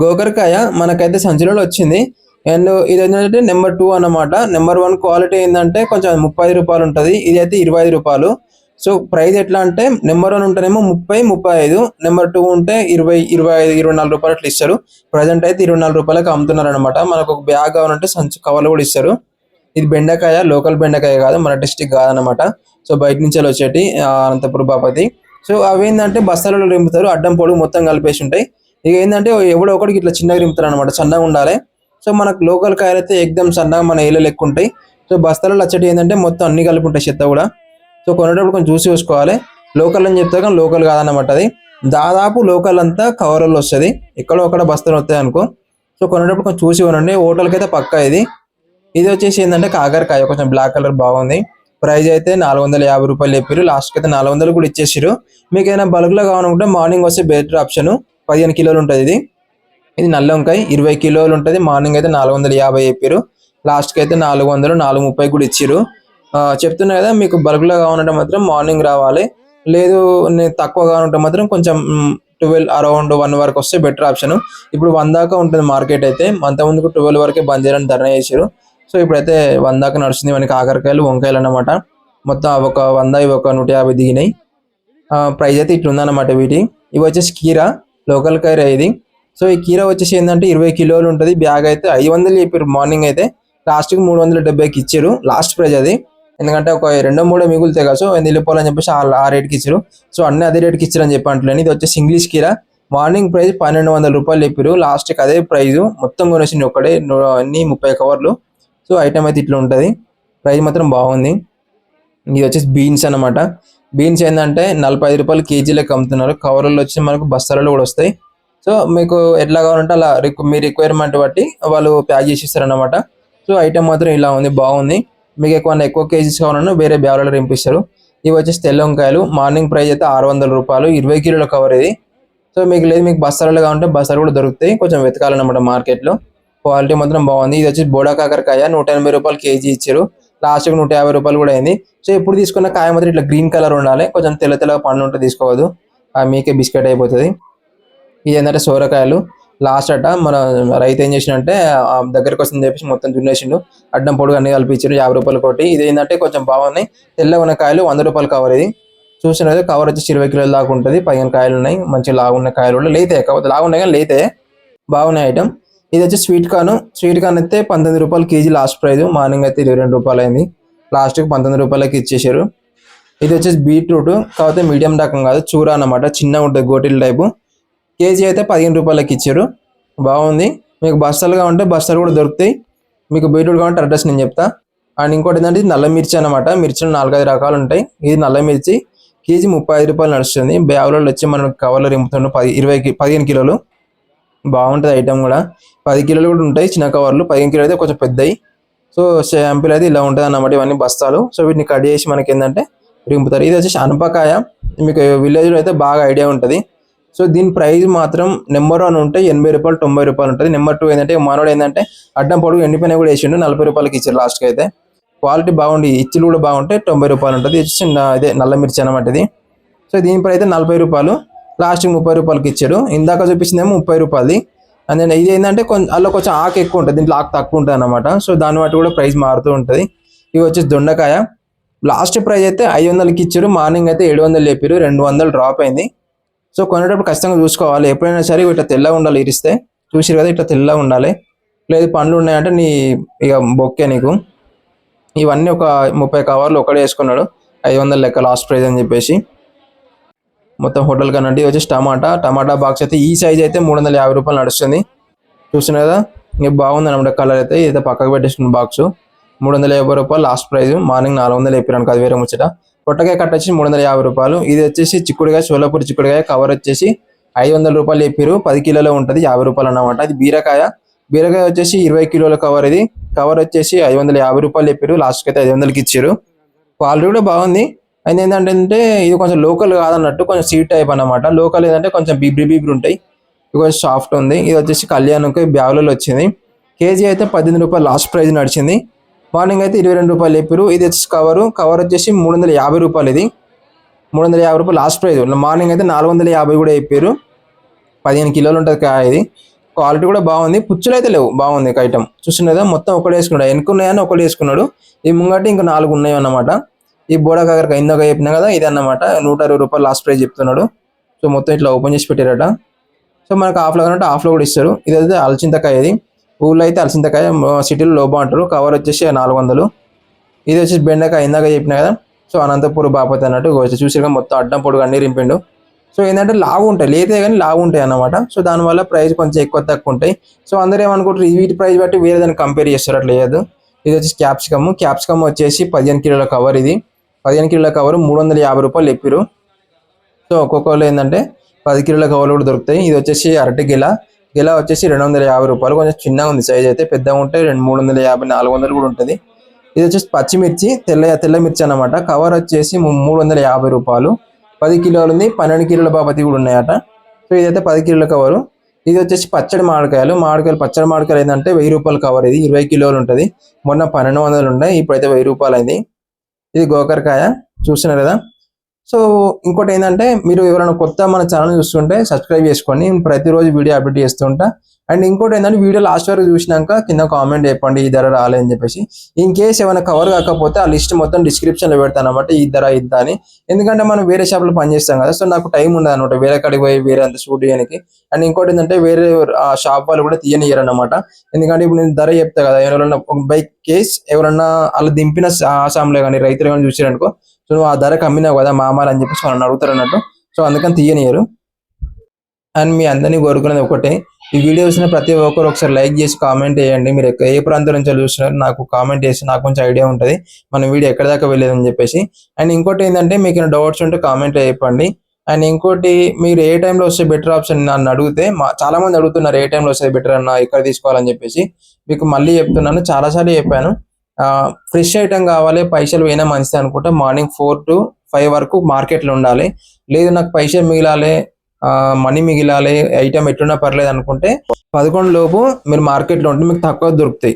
గోకరకాయ మనకైతే సంచిలో వచ్చింది. అండ్ ఇది ఏంటంటే నెంబర్ 2 అన్నమాట. నెంబర్ 1 క్వాలిటీ ఏంటంటే కొంచెం రూ. 35 ఉంటుంది. ఇదైతే రూ. 25. సో ప్రైస్ ఎట్లా అంటే నెంబర్ 1 ఉంటేనేమో 30, 35. నెంబర్ 2 ఉంటే 20, 25, రూ. 24 అట్లా ఇస్తారు. ప్రజెంట్ అయితే రూ. 24కి అమ్ముతున్నారు అనమాట. మనకు ఒక బ్యాగ్ కావాలంటే సంచి కవర్లు కూడా ఇస్తారు. ఇది బెండకాయ, లోకల్ బెండకాయ కాదు, మన డిస్టిక్ కాదనమాట. సో బయట నుంచి వచ్చేటి అనంతపురం బాపతి. సో అవి ఏంటంటే బస్తాలలో రింపుతారు, అడ్డం పొడుగు మొత్తం కలిపేసి ఉంటాయి. ఇక ఏంటంటే ఎవడో ఒకటికి ఇట్లా చిన్నగా రింపుతారు అనమాట, సన్నగా ఉండాలి. సో మనకు లోకల్ కాయలు అయితే ఎక్దమ్ సన్నగా మన ఏళ్ళు లెక్క ఉంటాయి. సో బస్తాలలో వచ్చేటి ఏంటంటే మొత్తం అన్ని కలిపి ఉంటాయి, చెత్త కూడా. సో కొనేటప్పుడు కొంచెం చూసి చూసుకోవాలి. లోకల్ అని చెప్తారు కానీ లోకల్ కాదన్నమాట. అది దాదాపు లోకల్ అంతా కవర్లో వస్తుంది, ఎక్కడో ఒకడ బస్తాలు వస్తాయి అనుకో. సో కొనేటప్పుడు కొంచెం చూసి కొనండి. హోటల్కి అయితే పక్కా ఇది. ఇది వచ్చేసి ఏంటంటే కాకరకాయ, కొంచెం బ్లాక్ కలర్ బాగుంది. ప్రైస్ అయితే రూ. 450 చెప్పారు. లాస్ట్కి అయితే 400 కూడా ఇచ్చేసారు. మీకు ఏదైనా బల్క్లో కావాలనుకుంటే మార్నింగ్ వస్తే బెటర్ ఆప్షన్. 15 కిలోలు ఉంటుంది ఇది. ఇది నల్ల వంకాయ 20 కిలోలు ఉంటుంది. మార్నింగ్ అయితే 450 చెప్పారు. లాస్ట్కి అయితే 400, 430 కూడా ఇచ్చారు. చెప్తున్నా కదా, మీకు బల్క్లో కావాలంటే మాత్రం మార్నింగ్ రావాలి. లేదు నేను తక్కువ కావాలంటే మాత్రం కొంచెం 12 అరౌండ్ 1 వరకు వస్తే బెటర్ ఆప్షన్. ఇప్పుడు 1 దాకా ఉంటుంది మార్కెట్ అయితే. అంతకుముందుకు 12 వరకే బంద్ చేయాలని ధర్నా చేశారు. సో ఇప్పుడైతే 1 దాకా నడుస్తుంది. మనకి కాకరకాయలు, వంకాయలు అన్నమాట. మొత్తం ఒక 100, ఇవి ఒక 150 దిగినాయి. ప్రైస్ అయితే ఇట్లా ఉందన్నమాట వీటి. ఇవి వచ్చేసి కీరా, లోకల్ కీరా ఇది. సో ఈ కీరా వచ్చేసి ఏంటంటే 20 కిలోలు ఉంటుంది. బ్యాగ్ అయితే 500 చెప్పారు మార్నింగ్ అయితే. లాస్ట్కి 370కి ఇచ్చారు లాస్ట్ ప్రైజ్ అది. ఎందుకంటే ఒక 2-3 మిగులుతాయి కదా, సో వెళ్ళిపోవాలని చెప్పేసి ఆ రేట్కి ఇచ్చారు. సో అన్ని అదే రేట్కి ఇచ్చారని చెప్పి అంటలేను. ఇది వచ్చేసి ఇంగ్లీష్ కీరా. మార్నింగ్ ప్రైస్ 1200 రూపాయలు చెప్పారు. లాస్ట్కి అదే ప్రైజ్. మొత్తం కొనేసింది ఒకటే, అన్ని 30 కవర్లు. సో ఐటమ్ అయితే ఇట్లా ఉంటుంది. ప్రైస్ మాత్రం బాగుంది. ఇది వచ్చేసి బీన్స్ అనమాట. బీన్స్ ఏంటంటే 45 రూపాయలు కేజీ లెక్క అమ్ముతున్నారు. కవర్లలో వచ్చి మనకు బస్తాలలో కూడా వస్తాయి. సో మీకు ఎట్లా కావాలంటే అలా మీ రిక్వైర్మెంట్ బట్టి వాళ్ళు ప్యాక్ చేసి ఇస్తారనమాట. సో ఐటమ్ మాత్రం ఇలా ఉంది, బాగుంది. మీకు ఎక్కువ కేజీస్ కావాలన్నా వేరే బ్యాగులలో రింపిస్తారు. ఇవి వచ్చేసి తెల్ల వంకాయలు. మార్నింగ్ ప్రైస్ అయితే 600 రూపాయలు, 20 కిలోల కవర్ ఇది. సో మీకు లేదు, మీకు బస్తాలలో కావాలంటే బస్తాలు కూడా దొరుకుతాయి. కొంచెం వెతకాలన్నమాట మార్కెట్లో. క్వాలిటీ మాత్రం బాగుంది. ఇది వచ్చి బోడా కాకరకాయ 180 రూపాయలు కేజీ ఇచ్చారు. లాస్ట్కి 150 రూపాయలు కూడా అయింది. సో ఎప్పుడు తీసుకున్న కాయ మాత్రం ఇట్లా గ్రీన్ కలర్ ఉండాలి, కొంచెం తెల్లగా పండ్లు ఉంటే తీసుకోవద్దు, మీకే బిస్కెట్ అయిపోతుంది. ఇది ఏంటంటే సోరకాయలు. లాస్ట్ అట్ట మన రైతు ఏం చేసినంటే దగ్గరికి వస్తుందని చెప్పేసి మొత్తం దున్నేసిండు, అడ్డం పొడుగు అన్ని కల్పించారు. 50 రూపాయలు కొట్టి. ఇది ఏంటంటే కొంచెం బాగున్నాయి, తెల్లగా ఉన్న కాయలు 100 రూపాయలు కవర్. ఇది చూసినది కవర్ వచ్చి 20 కిలోల దాకా ఉంటుంది. 15 కాయలు ఉన్నాయి, మంచి లాగున్న కాయలు కూడా లేతే, లాగున్నాయి కానీ లేతే బాగున్నాయి ఐటమ్. ఇది వచ్చి స్వీట్ కార్న్ అయితే 19 రూపాయలు కేజీ లాస్ట్ ప్రైజ్. మార్నింగ్ అయితే 22 రూపాయలు అయింది. లాస్ట్కి 19 రూపాయలకి ఇచ్చేసారు. ఇది వచ్చేసి బీట్రూట్, కాకపోతే మీడియం రకం కాదు, చూర అన్నమాట, చిన్నగా ఉంటుంది, గోటిల్ టైపు. కేజీ అయితే 15 రూపాయలకి ఇచ్చారు. బాగుంది. మీకు బస్తాలు కావాలంటే బస్తాలు కూడా దొరుకుతాయి. మీకు బీట్రూట్ కావాలంటే అడ్రస్ నేను చెప్తా. అండ్ ఇంకోటి ఏంటంటే నల్ల మిర్చి అనమాట. మిర్చిలో 4-5 రకాలు ఉంటాయి. ఇది నల్ల మిర్చి కేజీ 35 రూపాయలు నడుస్తుంది. బ్యాగులలో వచ్చి మనం కవర్లో రింపుతుండే 15 కిలోలు. బాగుంటుంది ఐటమ్ కూడా. 10 కిలోలు కూడా ఉంటాయి చిన్న కవర్లు. 15 కిలోలు అయితే కొంచెం పెద్దవి. సో శాంపిల్ అయితే ఇలా ఉంటుంది అన్నమాట. ఇవన్నీ బస్తాలు. సో వీటిని కట్ చేసి మనకి ఏంటంటే రింపుతారు. ఇది వచ్చేసి అనపకాయ. మీకు విలేజ్లో అయితే బాగా ఐడియా ఉంటుంది. సో దీని ప్రైస్ మాత్రం నెంబర్ 1 ఉంటే 80 రూపాయలు, 90 రూపాయలు ఉంటుంది. నెంబర్ 2 ఏంటంటే మనోడు ఏంటంటే అడ్డం పొడుగు ఎండిపోయినా కూడా వేసిండు, 40 రూపాయలకి ఇచ్చారు లాస్ట్కి అయితే. క్వాలిటీ బాగుండి, ఇచ్చిలు కూడా బాగుంటే 90 రూపాయలు ఉంటుంది. చిన్న ఇదే నల్ల మిర్చి అనమాట ఇది. సో దీని ప్రైస్ అయితే 40 రూపాయలు, లాస్ట్కి 30 రూపాయలకి ఇచ్చాడు. ఇందాక చూపించిందేమో 30 రూపాయలది. అండ్ ఇది ఏంటంటే అందులో కొంచెం ఆకు ఎక్కువ ఉంటుంది, దీంట్లో ఆకు తక్కువ ఉంటుంది అనమాట. సో దాన్ని బట్టి కూడా ప్రైస్ మారుతూ ఉంటుంది. ఇవి వచ్చేసి దొండకాయ. లాస్ట్ ప్రైస్ అయితే 500కి ఇచ్చారు. మార్నింగ్ అయితే 700 చెప్పారు, 200 డ్రాప్ అయింది. సో కొనేటప్పుడు ఖచ్చితంగా చూసుకోవాలి. ఎప్పుడైనా సరే ఇట్లా తెల్లగా ఉండాలి. ఇరిస్తే చూసిరు కదా, ఇట్లా తెల్లగా ఉండాలి. లేదు పండ్లు ఉన్నాయంటే నీ ఇక బొక్కే నీకు. ఇవన్నీ ఒక 30 కవర్లు ఒకటే వేసుకున్నాడు, 500 లెక్క లాస్ట్ ప్రైజ్ అని చెప్పేసి. మొత్తం హోటల్ కనండి. వచ్చేసి టమాటా బాక్స్ అయితే ఈ సైజ్ అయితే 350 రూపాయలు నడుస్తుంది. చూస్తున్నారు కదా, ఇంకా బాగుంది అనమాట. కలర్ అయితే ఇదైతే పక్కకు పెట్టేసుకున్న బాక్స్ 350 రూపాయలు లాస్ట్ ప్రైజ్. మార్నింగ్ 400 చెప్పారు, అది వేరే ముచ్చట. పొట్టకాయ కట్ట వచ్చి 350 రూపాయలు. ఇది వచ్చేసి చిక్కుడుకాయ, సోలాపూర్ చిక్కుడుకాయ కవర్ వచ్చేసి 500 రూపాయలు చెప్పారు. 10 కిలోలో ఉంటుంది, 50 రూపాయలు అన్నమాట. ఇది బీరకాయ వచ్చేసి 20 కిలోల కవర్. ఇది కవర్ వచ్చేసి 550 రూపాయలు చెప్పారు. లాస్ట్కి అయితే 500కి ఇచ్చారు. క్వాలిటీ కూడా బాగుంది. అయితే ఏంటంటే ఇది కొంచెం లోకల్ కాదన్నట్టు, కొంచెం సీట్ టైప్ అనమాట. లోకల్ ఏంటంటే కొంచెం బీబ్రీ ఉంటాయి, ఇది కొంచెం సాఫ్ట్ ఉంది. ఇది వచ్చేసి కళ్యాణ్కి బ్యాగులలో వచ్చింది. కేజీ అయితే 18 రూపాయలు లాస్ట్ ప్రైజ్ నడిచింది. మార్నింగ్ అయితే 22 రూపాయలు చెప్పారు. ఇది వచ్చేసి కవర్ వచ్చేసి 350 రూపాయలు. ఇది 350 రూపాయలు లాస్ట్ ప్రైజ్. మార్నింగ్ అయితే 450 కూడా చెప్పారు. 15 కిలోలు ఉంటుంది కాయ. ఇది క్వాలిటీ కూడా బాగుంది, పుచ్చులు అయితే లేవు, బాగుంది ఐటమ్. చూస్తున్నదా మొత్తం ఒకటి వేసుకున్నాడు, ఎన్నుకున్నాయని ఒకటి వేసుకున్నాడు. ఈ ముంగటి ఇంకా 4 ఉన్నాయి అన్నమాట. ఈ బోడా కాకరకాయ ఇందాక చెప్పినా కదా, ఇది అన్నమాట 160 రూపాయలు లాస్ట్ ప్రైస్ చెప్తున్నాడు. సో మొత్తం ఇట్లా ఓపెన్ చేసి పెట్టారట. సో మనకు ఆఫ్లో కావాలంటే ఆఫ్లో కూడా ఇస్తారు. ఇదైతే అలచింతకాయ, ఇది ఊళ్ళో అయితే అలచింతకాయ, సిటీలో లోబా అంటారు. కవర్ వచ్చేసి 400. ఇది వచ్చేసి బెండకాయ ఇందాక చెప్పిన కదా, సో అనంతపూర్ బాపతి అన్నట్టు చూసిగా మొత్తం అడ్డం పొడుగు అన్ని రింపిండు. సో ఏంటంటే లావు ఉంటాయి, లేతే కానీ లావు ఉంటాయి అన్నమాట. సో దానివల్ల ప్రైస్ కొంచెం ఎక్కువ తక్కువ ఉంటాయి. సో అందరూ ఏమనుకుంటారు వీటి ప్రైస్ బట్టి వేరే దాన్ని కంపేర్ చేస్తారు, అట్లా లేదు. ఇది వచ్చేసి క్యాప్సికమ్ వచ్చేసి 15 కిలోల కవర్. ఇది 15 కిలోల కవర్ 350 రూపాయలు చెప్పారు. సో ఒక్కొక్కరు ఏంటంటే 10 కిలోల కవర్లు కూడా దొరుకుతాయి. ఇది వచ్చేసి అరటి గిల వచ్చేసి 250 రూపాయలు. కొంచెం చిన్నగా ఉంది సైజ్, అయితే పెద్దగా ఉంటే 350, 400 కూడా ఉంటుంది. ఇది వచ్చేసి పచ్చిమిర్చి, తెల్ల మిర్చి అన్నమాట. కవర్ వచ్చేసి 350 రూపాయలు. 10 కిలోలు ఉంది, 12 కిలోల బాపతి కూడా ఉన్నాయట. సో ఇదైతే 10 కిలోల కవరు. ఇది వచ్చేసి పచ్చడి మామిడికాయలు, పచ్చడి మామిడికాయలు ఏంటంటే 1000 రూపాయల కవర్. ఇది 20 కిలోలు ఉంటుంది. మొన్న 1200 ఉన్నాయి, ఇప్పుడైతే 1000 రూపాయలు అయింది. ఇది గోకరకాయ చూస్తున్నారు కదా. సో ఇంకోటి ఏంటంటే మీరు ఎవరైనా కొత్త మన ఛానల్ చూస్తుంటే సబ్స్క్రైబ్ చేసుకోండి, నేను ప్రతిరోజు వీడియో అప్డేట్ చేస్తుంటా. అండ్ ఇంకోటి ఏంటంటే వీడియో లాస్ట్ వరకు చూసినాక కింద కామెంట్ చెప్పండి ఈ ధర రాలేదని చెప్పేసి. ఇన్ కేస్ ఏమైనా కవర్ కాకపోతే ఆ లిస్ట్ మొత్తం డిస్క్రిప్షన్లో పెడతాను అనమాట, ఈ ధర ఇంత అని. ఎందుకంటే మనం వేరే షాప్లో పనిచేస్తాం కదా, సో నాకు టైం ఉండదు అనమాట వేరే కాడికి పోయి వేరే అంత షూట్ చేయడానికి. అండ్ ఇంకోటి ఏంటంటే వేరే షాప్ వాళ్ళు కూడా తీయనియ్యారు అనమాట. ఎందుకంటే ఇప్పుడు నేను ధర చెప్తా కదా, ఎవరైనా బై కేస్ ఎవరన్నా అలా దింపిన ఆసాంలో కానీ రైతులు కానీ చూసారనుకో, సో నువ్వు ఆ ధరకు అమ్మినావు కదా మామాలు అని చెప్పేసి వాళ్ళని అడుగుతారు అన్నట్టు. సో అందుకని తీయనియరు. అండ్ మీ అందరినీ కోరుకునేది ఒకటే, ఈ వీడియో చూసిన ప్రతి ఒక్కరు ఒకసారి లైక్ చేసి కామెంట్ చేయండి. మీరు ఏ ప్రాంతం నుంచి చూస్తున్నారు నాకు కామెంట్ చేసి నాకు కొంచెం ఐడియా ఉంటుంది మన వీడియో ఎక్కడ దాకా వెళ్ళేదని చెప్పేసి. అండ్ ఇంకోటి ఏంటంటే మీకు డౌట్స్ ఉంటే కామెంట్ చెప్పండి. అండ్ ఇంకోటి మీరు ఏ టైంలో వస్తే బెటర్ ఆప్షన్ నన్ను అడిగితే, చాలా మంది అడుగుతున్నారు ఏ టైంలో వస్తే బెటర్ అన్న ఎక్కడ తీసుకోవాలని చెప్పేసి. మీకు మళ్ళీ చెప్తున్నాను, చాలాసార్లు చెప్పాను. ఫ్రెష్ ఐటమ్ కావాలి, పైసలు పోయినా మంచిది అనుకుంటే మార్నింగ్ 4 to 5 వరకు మార్కెట్లో ఉండాలి. లేదు నాకు పైసలు మిగిలాలి, మనీ మిగిలాలి, ఐటమ్ ఎట్లున్నా పర్లేదు అనుకుంటే 11 లోపు మీరు మార్కెట్లో ఉంటే మీకు తక్కువ దొరుకుతాయి.